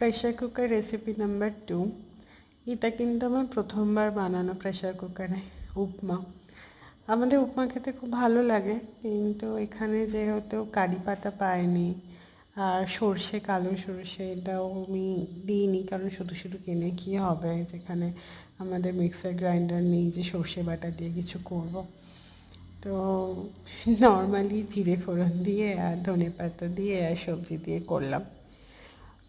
Pressure cooker recipe number 2। এটা কিন্তু আমার প্রথমবার বানানো প্রেশার কুকারে উপমা। আমাদের উপমা খেতে খুব ভালো লাগে, কিন্তু এখানে যেহেতু কারি পাতা পাইনি আর সর্ষে, কালো সর্ষে এটাও আমি দিইনি, কারণ শুধু শুধু কিনে কী হবে, যেখানে আমাদের মিক্সার গ্রাইন্ডার নেই যে সর্ষে বাটা দিয়ে কিছু করব। তো নর্মালি জিরে ফোড়ন দিয়ে আর ধনে পাতা দিয়ে আর সবজি দিয়ে করলাম।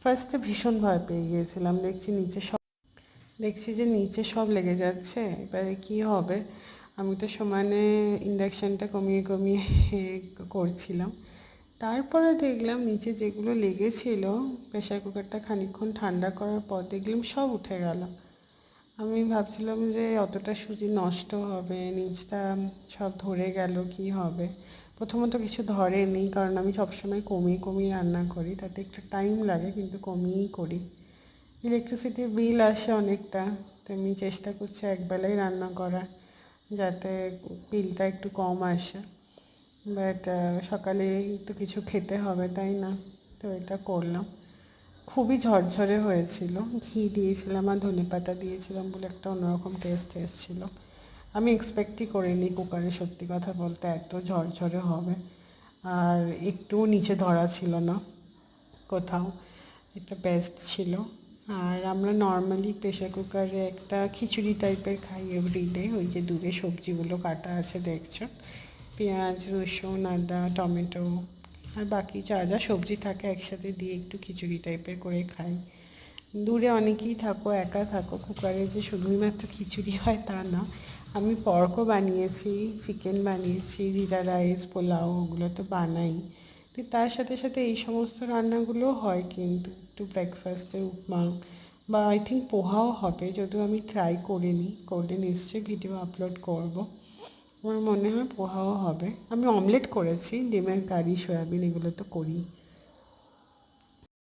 ফার্স্টে ভীষণ ভয় পেয়ে গিয়েছিলাম, দেখছি যে নিচে সব লেগে যাচ্ছে, এবারে কি হবে। আমি তো সমানে ইন্ডাকশানটা কমিয়ে কমিয়ে করছিলাম। তারপরে দেখলাম নিচে যেগুলো লেগেছিল, প্রেশার কুকারটা খানিকক্ষণ ঠান্ডা করার পর দেখলাম সব উঠে গেল। আমি ভাবছিলাম যে অতটা সুজি নষ্ট হবে, নিচটা সব ধরে গেল, কি হবে। প্রথমত কিছু ধরেনি, কারণ আমি সবসময় কমিয়ে কমিয়ে রান্না করি, তাতে একটু টাইম লাগে, কিন্তু কমিয়েই করি। ইলেকট্রিসিটির বিল আসে অনেকটা, তো আমি চেষ্টা করছি একবেলাই রান্না করা, যাতে বিলটা একটু কম আসে। বাট সকালে তো কিছু খেতে হবে, তাই না? তো এটা করলাম। খুবই ঝরঝরে হয়েছিল, ঘি দিয়েছিলাম আর ধনেপাতা দিয়েছিলাম বলে একটা অন্যরকম টেস্ট এসেছিলো। আমি এক্সপেক্টই করিনি কুকারে সত্যি কথা বলতে এত ঝরঝরে হবে। আর একটুও নিচে ধরা ছিল না কোথাও, এটা বেস্ট ছিল। আর আমরা নর্মালি প্রেশার কুকারে একটা খিচুড়ি টাইপের খাই এভরিডে, ওই যে দূরে সবজিগুলো কাটা আছে দেখছো, পেঁয়াজ, রসুন, আদা, টমেটো আর বাকি যা যা সবজি থাকে একসাথে দিয়ে একটু খিচুড়ি টাইপের করে খাই। দূরে অনেকেই থাকো, একা থাকো, কুকারে যে শুধুই মাত্র খিচুড়ি হয় তা না, আমি পর্কও বানিয়েছি, চিকেন বানিয়েছি, জিরা রাইস, পোলাও, ওগুলো তো বানাই। তো তার সাথে সাথে এই সমস্ত রান্নাগুলোও হয়, কিন্তু একটু ব্রেকফাস্টে উপমা বা আই থিঙ্ক পোহাও হবে, যদিও আমি ট্রাই করিনি, করলে নিশ্চয়ই ভিডিও আপলোড করব। আমার মনে হয় পোহাও হবে। আমি অমলেট করেছি, ডিমের কারি, সয়াবিন, এগুলো তো করি।